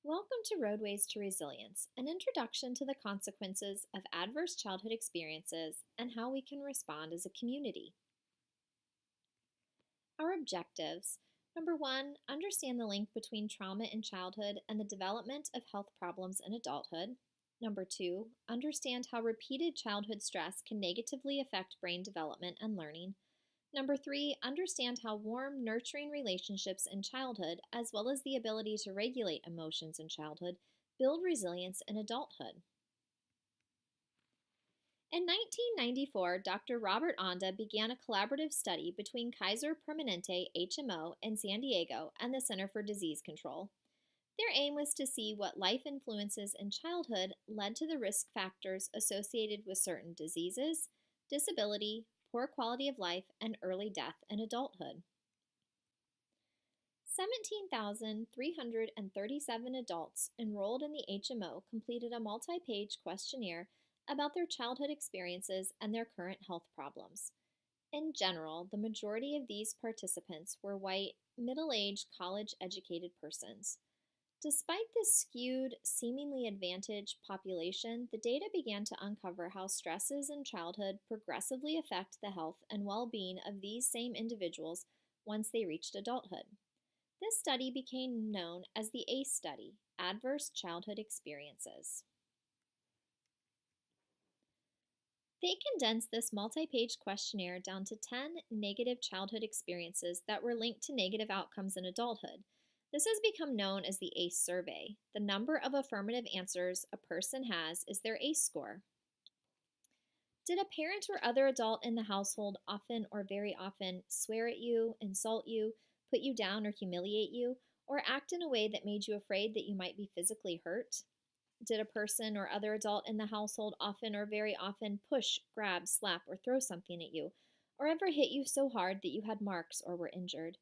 Welcome to Roadways to Resilience, an introduction to the consequences of adverse childhood experiences and how we can respond as a community. Our objectives. Number one, understand the link between trauma in childhood and the development of health problems in adulthood. Number two, understand how repeated childhood stress can negatively affect brain development and learning. Number three, understand how warm, nurturing relationships in childhood, as well as the ability to regulate emotions in childhood, build resilience in adulthood. In 1994, Dr. Robert Anda began a collaborative study between Kaiser Permanente HMO in San Diego and the Center for Disease Control. Their aim was to see what life influences in childhood led to the risk factors associated with certain diseases, disability, poor quality of life, and early death in adulthood. 17,337 adults enrolled in the HMO completed a multi-page questionnaire about their childhood experiences and their current health problems. In general, the majority of these participants were white, middle-aged, college-educated persons. Despite this skewed, seemingly advantaged population, the data began to uncover how stresses in childhood progressively affect the health and well-being of these same individuals once they reached adulthood. This study became known as the ACE study, Adverse Childhood Experiences. They condensed this multi-page questionnaire down to 10 negative childhood experiences that were linked to negative outcomes in adulthood. This has become known as the ACE survey. The number of affirmative answers a person has is their ACE score. Did a parent or other adult in the household often or very often swear at you, insult you, put you down, or humiliate you, or act in a way that made you afraid that you might be physically hurt? Did a person or other adult in the household often or very often push, grab, slap, or throw something at you, or ever hit you so hard that you had marks or were injured?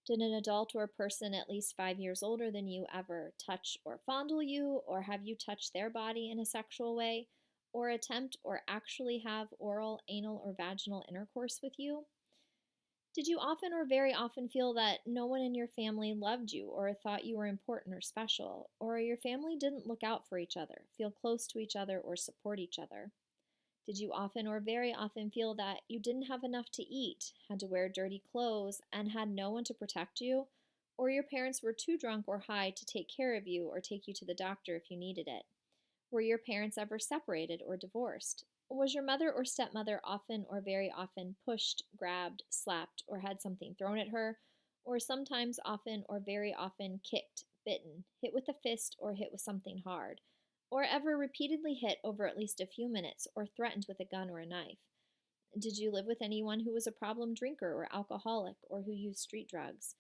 Did an adult or a person at least 5 years older than you ever touch or fondle you, or have you touched their body in a sexual way, or attempt or actually have oral, anal, or vaginal intercourse with you? Did you often or very often feel that no one in your family loved you or thought you were important or special, or your family didn't look out for each other, feel close to each other, or support each other? Did you often or very often feel that you didn't have enough to eat, had to wear dirty clothes, and had no one to protect you? Or your parents were too drunk or high to take care of you or take you to the doctor if you needed it? Were your parents ever separated or divorced? Was your mother or stepmother often or very often pushed, grabbed, slapped, or had something thrown at her? Or sometimes often or very often kicked, bitten, hit with a fist, or hit with something hard? Or ever repeatedly hit over at least a few minutes or threatened with a gun or a knife? Did you live with anyone who was a problem drinker or alcoholic or who used street drugs?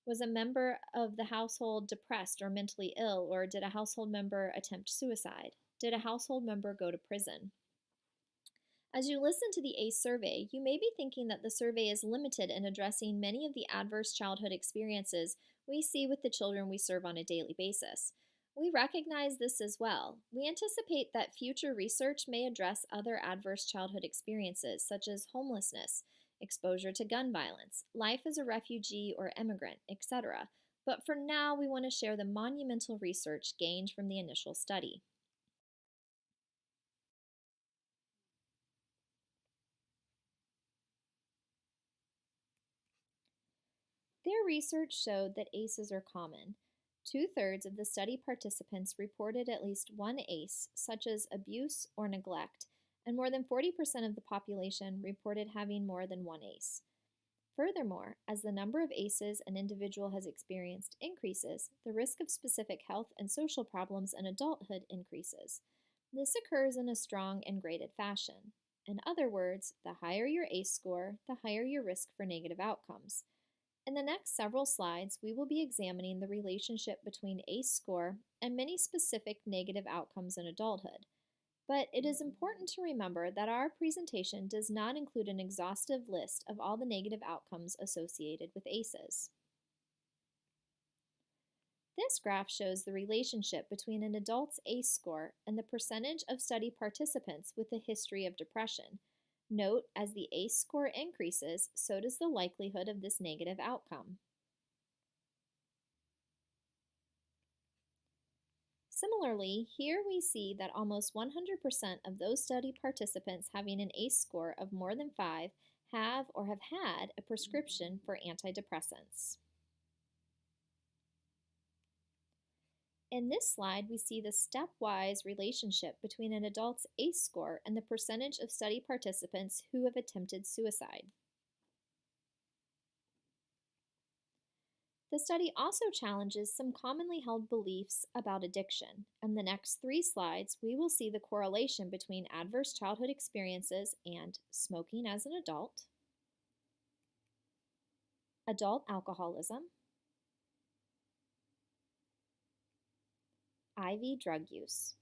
Was a member of the household depressed or mentally ill, or did a household member attempt suicide? Did a household member go to prison? As you listen to the ACE survey, you may be thinking that the survey is limited in addressing many of the adverse childhood experiences we see with the children we serve on a daily basis. We recognize this as well. We anticipate that future research may address other adverse childhood experiences, such as homelessness, exposure to gun violence, life as a refugee or immigrant, etc. But for now, we want to share the monumental research gained from the initial study. Their research showed that ACEs are common. 2/3 of the study participants reported at least one ACE, such as abuse or neglect, and more than 40% of the population reported having more than one ACE. Furthermore, as the number of ACEs an individual has experienced increases, the risk of specific health and social problems in adulthood increases. This occurs in a strong and graded fashion. In other words, the higher your ACE score, the higher your risk for negative outcomes. In the next several slides, we will be examining the relationship between ACE score and many specific negative outcomes in adulthood. But it is important to remember that our presentation does not include an exhaustive list of all the negative outcomes associated with ACEs. This graph shows the relationship between an adult's ACE score and the percentage of study participants with a history of depression. Note, as the ACE score increases, so does the likelihood of this negative outcome. Similarly, here we see that almost 100% of those study participants having an ACE score of more than 5 have or have had a prescription for antidepressants. In this slide, we see the stepwise relationship between an adult's ACE score and the percentage of study participants who have attempted suicide. The study also challenges some commonly held beliefs about addiction. In the next 3 slides, we will see the correlation between adverse childhood experiences and smoking as an adult, adult alcoholism, IV drug use.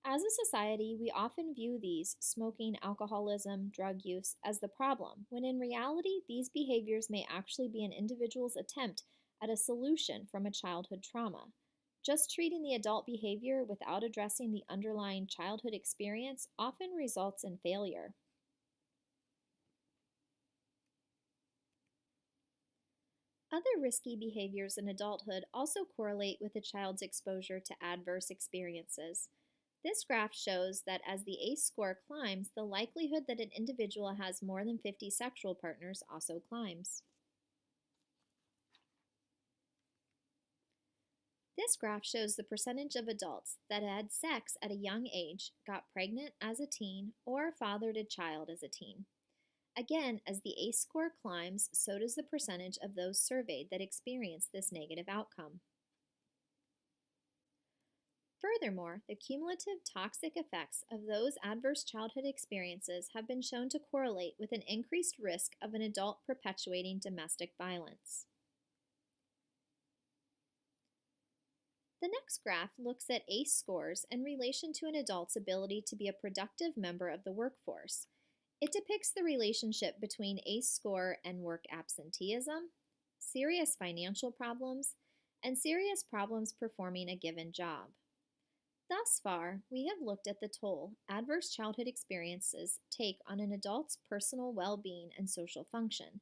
As a society, we often view these smoking, alcoholism, drug use as the problem, when in reality, these behaviors may actually be an individual's attempt at a solution from a childhood trauma. Just treating the adult behavior without addressing the underlying childhood experience often results in failure. Other risky behaviors in adulthood also correlate with a child's exposure to adverse experiences. This graph shows that as the ACE score climbs, the likelihood that an individual has more than 50 sexual partners also climbs. This graph shows the percentage of adults that had sex at a young age, got pregnant as a teen, or fathered a child as a teen. Again, as the ACE score climbs, so does the percentage of those surveyed that experience this negative outcome. Furthermore, the cumulative toxic effects of those adverse childhood experiences have been shown to correlate with an increased risk of an adult perpetuating domestic violence. The next graph looks at ACE scores in relation to an adult's ability to be a productive member of the workforce. It depicts the relationship between ACE score and work absenteeism, serious financial problems, and serious problems performing a given job. Thus far, we have looked at the toll adverse childhood experiences take on an adult's personal well-being and social function.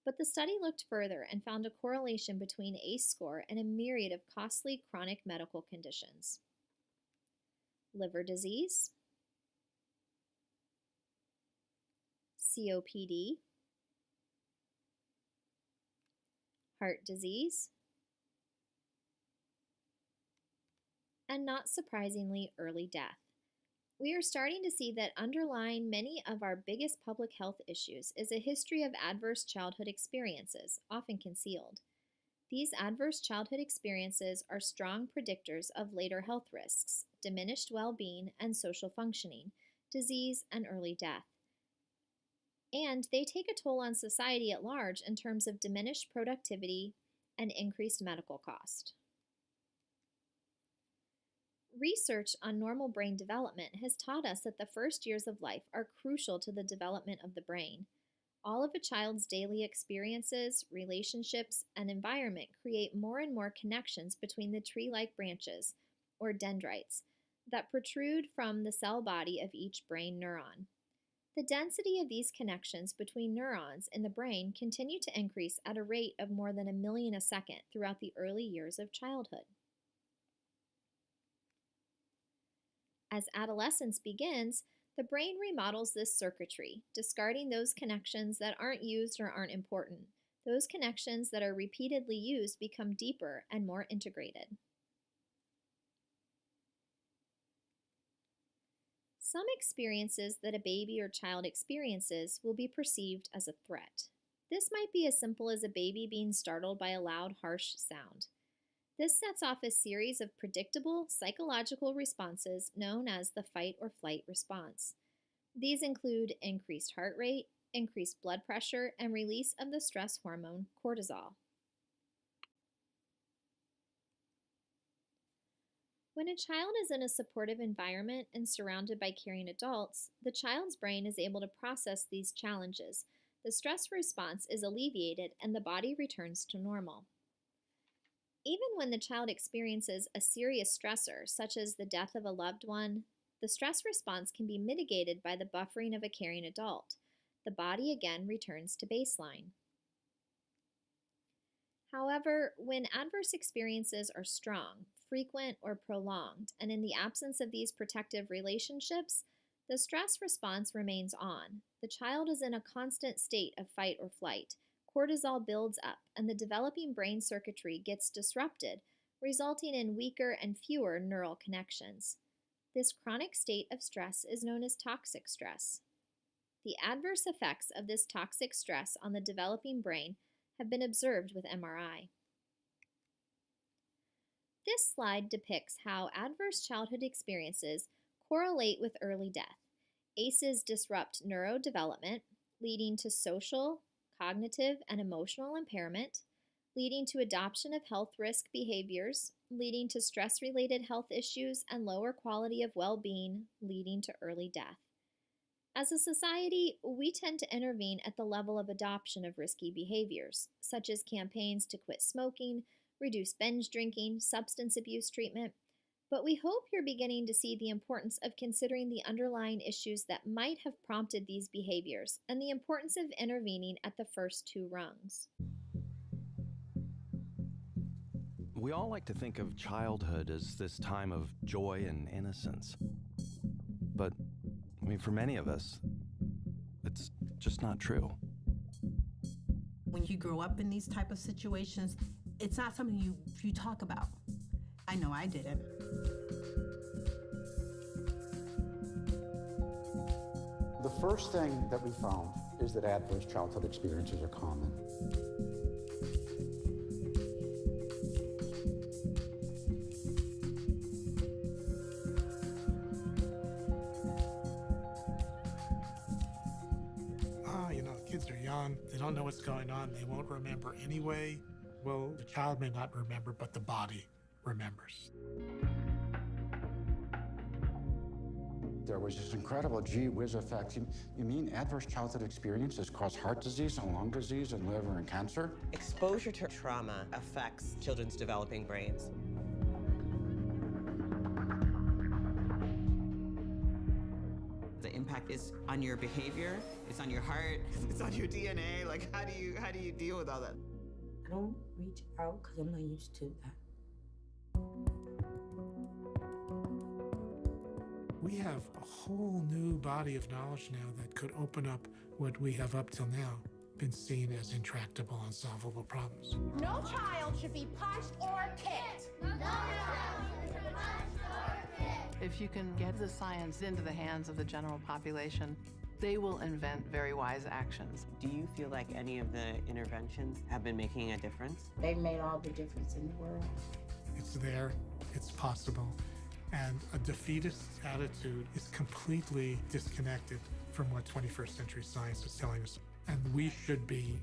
But the study looked further and found a correlation between ACE score and a myriad of costly chronic medical conditions. Liver disease, COPD, heart disease, and not surprisingly, early death. We are starting to see that underlying many of our biggest public health issues is a history of adverse childhood experiences, often concealed. These adverse childhood experiences are strong predictors of later health risks, diminished well-being and social functioning, disease, and early death. And they take a toll on society at large in terms of diminished productivity and increased medical cost. Research on normal brain development has taught us that the first years of life are crucial to the development of the brain. All of a child's daily experiences, relationships, and environment create more and more connections between the tree-like branches, or dendrites, that protrude from the cell body of each brain neuron. The density of these connections between neurons in the brain continue to increase at a rate of more than 1 million a second throughout the early years of childhood. As adolescence begins, the brain remodels this circuitry, discarding those connections that aren't used or aren't important. Those connections that are repeatedly used become deeper and more integrated. Some experiences that a baby or child experiences will be perceived as a threat. This might be as simple as a baby being startled by a loud, harsh sound. This sets off a series of predictable psychological responses known as the fight or flight response. These include increased heart rate, increased blood pressure, and release of the stress hormone cortisol. When a child is in a supportive environment and surrounded by caring adults, the child's brain is able to process these challenges. The stress response is alleviated and the body returns to normal. Even when the child experiences a serious stressor, such as the death of a loved one, the stress response can be mitigated by the buffering of a caring adult. The body again returns to baseline. However, when adverse experiences are strong, frequent, or prolonged, and in the absence of these protective relationships, the stress response remains on. The child is in a constant state of fight or flight. Cortisol builds up, and the developing brain circuitry gets disrupted, resulting in weaker and fewer neural connections. This chronic state of stress is known as toxic stress. The adverse effects of this toxic stress on the developing brain have been observed with MRI. This slide depicts how adverse childhood experiences correlate with early death. ACEs disrupt neurodevelopment, leading to social, cognitive, and emotional impairment, leading to adoption of health risk behaviors, leading to stress-related health issues and lower quality of well-being, leading to early death. As a society, we tend to intervene at the level of adoption of risky behaviors, such as campaigns to quit smoking, reduce binge drinking, substance abuse treatment, but we hope you're beginning to see the importance of considering the underlying issues that might have prompted these behaviors and the importance of intervening at the first two rungs. We all like to think of childhood as this time of joy and innocence. But, for many of us, it's just not true. When you grow up in these type of situations, it's not something you talk about. I know I didn't. The first thing that we found is that adverse childhood experiences are common. Kids are young, they don't know what's going on, they won't remember anyway. Well, the child may not remember, but the body remembers. There was this incredible gee whiz effect. You mean adverse childhood experiences cause heart disease and lung disease and liver and cancer? Exposure to trauma affects children's developing brains. The impact is on your behavior, it's on your heart, it's on your DNA. Like, how do you deal with all that? I don't reach out because I'm not used to that. We have a whole new body of knowledge now that could open up what we have up till now been seen as intractable, unsolvable problems. No child should be punched or kicked. No child should be punched or kicked. If you can get the science into the hands of the general population, they will invent very wise actions. Do you feel like any of the interventions have been making a difference? They made all the difference in the world. It's there, it's possible, and a defeatist attitude is completely disconnected from what 21st century science is telling us. And we should be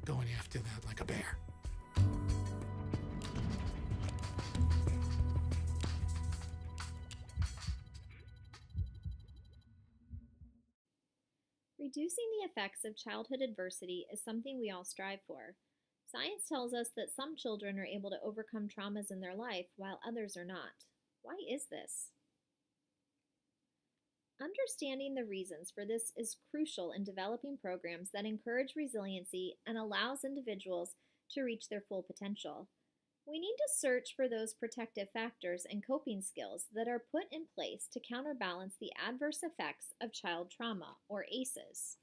going after that like a bear. Reducing the effects of childhood adversity is something we all strive for. Science tells us that some children are able to overcome traumas in their life while others are not. Why is this? Understanding the reasons for this is crucial in developing programs that encourage resiliency and allows individuals to reach their full potential. We need to search for those protective factors and coping skills that are put in place to counterbalance the adverse effects of child trauma, or ACEs.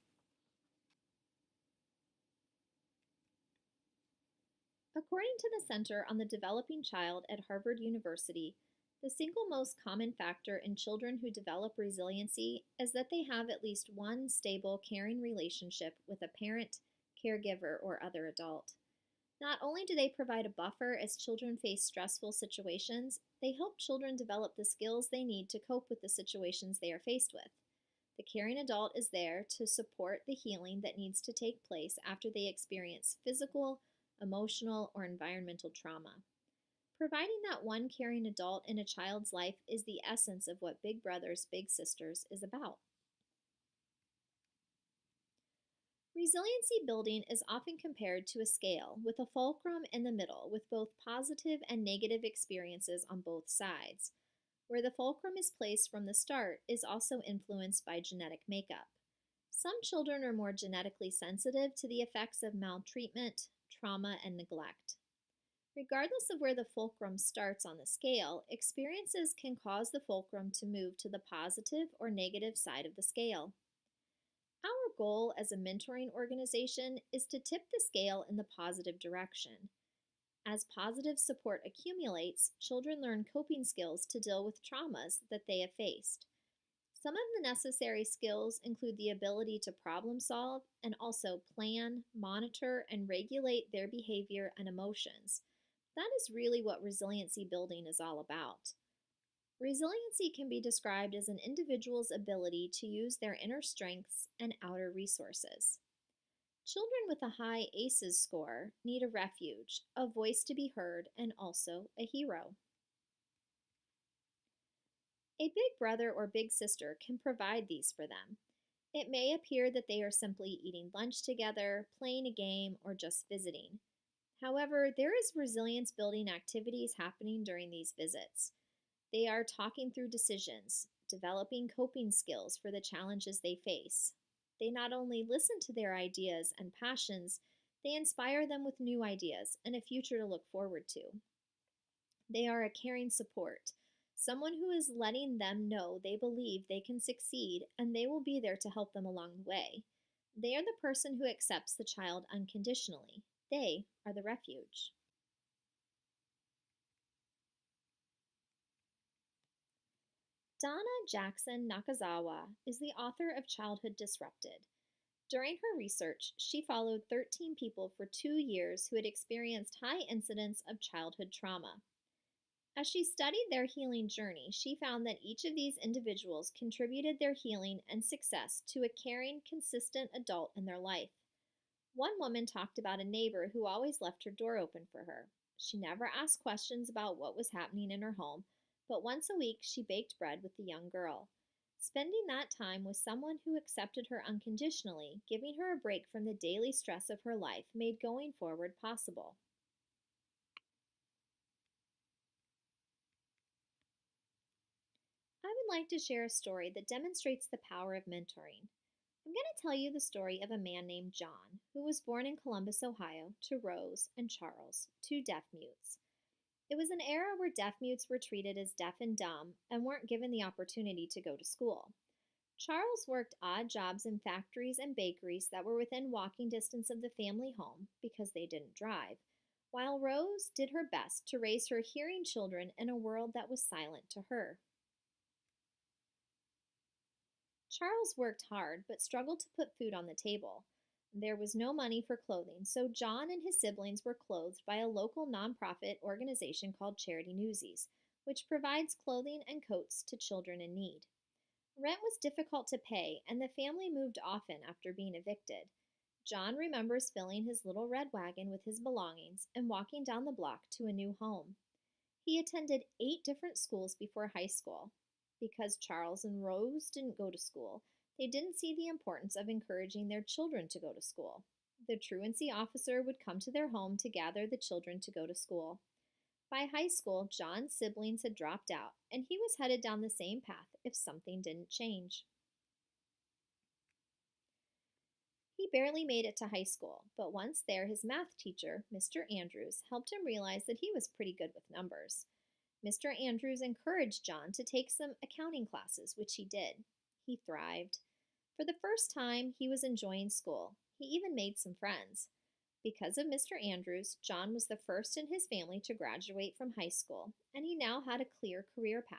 According to the Center on the Developing Child at Harvard University, the single most common factor in children who develop resiliency is that they have at least one stable, caring relationship with a parent, caregiver, or other adult. Not only do they provide a buffer as children face stressful situations, they help children develop the skills they need to cope with the situations they are faced with. The caring adult is there to support the healing that needs to take place after they experience physical, emotional, or environmental trauma. Providing that one caring adult in a child's life is the essence of what Big Brothers Big Sisters is about. Resiliency building is often compared to a scale with a fulcrum in the middle with both positive and negative experiences on both sides. Where the fulcrum is placed from the start is also influenced by genetic makeup. Some children are more genetically sensitive to the effects of maltreatment, trauma, and neglect. Regardless of where the fulcrum starts on the scale, experiences can cause the fulcrum to move to the positive or negative side of the scale. Our goal as a mentoring organization is to tip the scale in the positive direction. As positive support accumulates, children learn coping skills to deal with traumas that they have faced. Some of the necessary skills include the ability to problem solve and also plan, monitor, and regulate their behavior and emotions. That is really what resiliency building is all about. Resiliency can be described as an individual's ability to use their inner strengths and outer resources. Children with a high ACEs score need a refuge, a voice to be heard, and also a hero. A big brother or big sister can provide these for them. It may appear that they are simply eating lunch together, playing a game, or just visiting. However, there is resilience building activities happening during these visits. They are talking through decisions, developing coping skills for the challenges they face. They not only listen to their ideas and passions, they inspire them with new ideas and a future to look forward to. They are a caring support, someone who is letting them know they believe they can succeed and they will be there to help them along the way. They are the person who accepts the child unconditionally. They are the refuge. Donna Jackson Nakazawa is the author of Childhood Disrupted. During her research, she followed 13 people for 2 years who had experienced high incidents of childhood trauma. As she studied their healing journey, she found that each of these individuals contributed their healing and success to a caring, consistent adult in their life. One woman talked about a neighbor who always left her door open for her. She never asked questions about what was happening in her home, but once a week she baked bread with the young girl. Spending that time with someone who accepted her unconditionally, giving her a break from the daily stress of her life, made going forward possible. I would like to share a story that demonstrates the power of mentoring. I'm going to tell you the story of a man named John, who was born in Columbus, Ohio, to Rose and Charles, 2 deaf mutes. It was an era where deaf mutes were treated as deaf and dumb and weren't given the opportunity to go to school. Charles worked odd jobs in factories and bakeries that were within walking distance of the family home because they didn't drive, while Rose did her best to raise her hearing children in a world that was silent to her. Charles worked hard but struggled to put food on the table. There was no money for clothing, so John and his siblings were clothed by a local nonprofit organization called Charity Newsies, which provides clothing and coats to children in need. Rent was difficult to pay, and the family moved often after being evicted. John remembers filling his little red wagon with his belongings and walking down the block to a new home. He attended 8 different schools before high school. Because Charles and Rose didn't go to school, they didn't see the importance of encouraging their children to go to school. The truancy officer would come to their home to gather the children to go to school. By high school, John's siblings had dropped out, and he was headed down the same path if something didn't change. He barely made it to high school, but once there, his math teacher, Mr. Andrews, helped him realize that he was pretty good with numbers. Mr. Andrews encouraged John to take some accounting classes, which he did. He thrived. For the first time, he was enjoying school. He even made some friends. Because of Mr. Andrews, John was the first in his family to graduate from high school, and he now had a clear career path.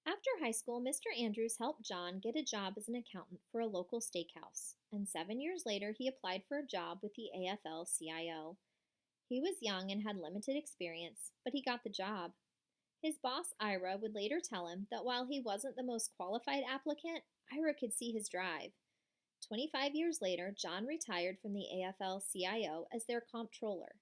After high school, Mr. Andrews helped John get a job as an accountant for a local steakhouse, and 7 years later he applied for a job with the AFL-CIO. He was young and had limited experience, but he got the job. His boss, Ira, would later tell him that while he wasn't the most qualified applicant, Ira could see his drive. 25 years later, John retired from the AFL-CIO as their comptroller.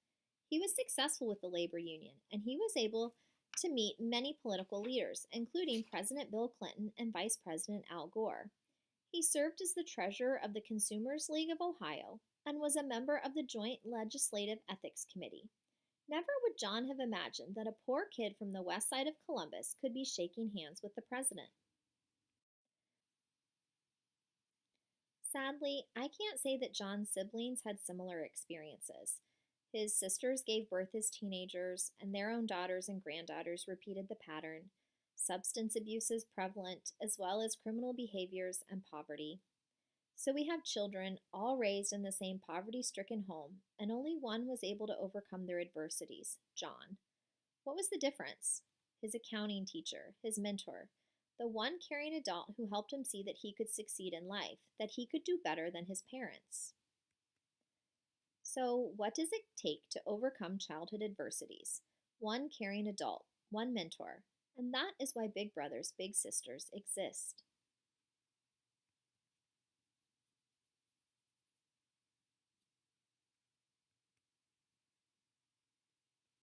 He was successful with the labor union, and he was able to meet many political leaders, including President Bill Clinton and Vice President Al Gore. He served as the treasurer of the Consumers League of Ohio and was a member of the Joint Legislative Ethics Committee. Never would John have imagined that a poor kid from the west side of Columbus could be shaking hands with the president. Sadly, I can't say that John's siblings had similar experiences. His sisters gave birth as teenagers, and their own daughters and granddaughters repeated the pattern. Substance abuse is prevalent, as well as criminal behaviors and poverty. So we have children all raised in the same poverty stricken home, and only one was able to overcome their adversities, John. What was the difference? His accounting teacher, his mentor, the one caring adult who helped him see that he could succeed in life, that he could do better than his parents. So, what does it take to overcome childhood adversities? One caring adult, one mentor, and that is why Big Brothers Big Sisters exist.